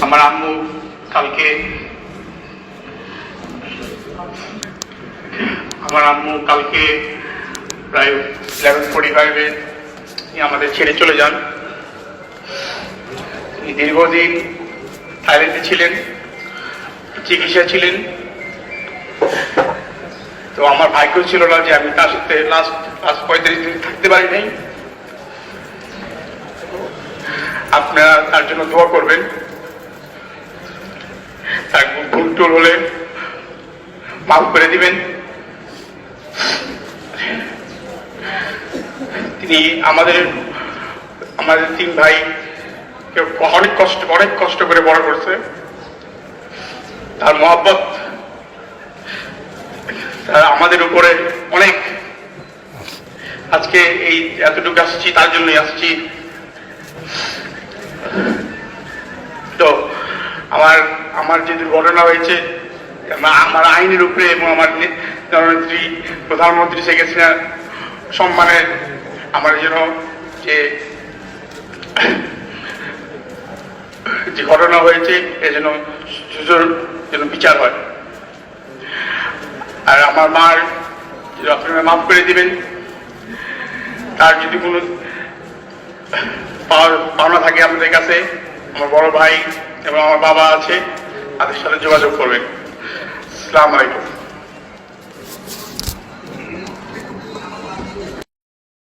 আমার আম্মু কালকে প্রায় 11:45-এ আমাদের ছেড়ে চলে যান। দীর্ঘদিন থাইল্যান্ডে ছিলেন, চিকিৎসা ছিলেন। তো আমার ভাগ্য ছিল না যে আমি তার সাথে লাস্ট 35 দিন থাকতে পারি নাই। আপনারা তার জন্য দোয়া করবেন। তার ভুল টুল হলে মাফ করে দিবেন। তিনি আমাদের 3 ভাই অনেক কষ্ট করে বড় করছে। তার মহব্বত আমাদের উপরে অনেক। আজকে এই এতটুকু আসছি তার জন্যই আসছি। তো আমার যে দুর্ঘটনা হয়েছে, আমার আইনের উপরে এবং আমার জননেত্রী প্রধানমন্ত্রী শেখ হাসিনার সম্মানে আমার যেন যে ঘটনা হয়েছে এ যেন বিচার হয়। আর আমার মার আপনারা মাফ করে দিবেন। তার যদি কোনো পাওনা থাকে আমাদের কাছে, আমার বড় ভাই এবং আমার বাবা আছে, তাদের সাথে যোগাযোগ করবেন। আসসালামু আলাইকুম।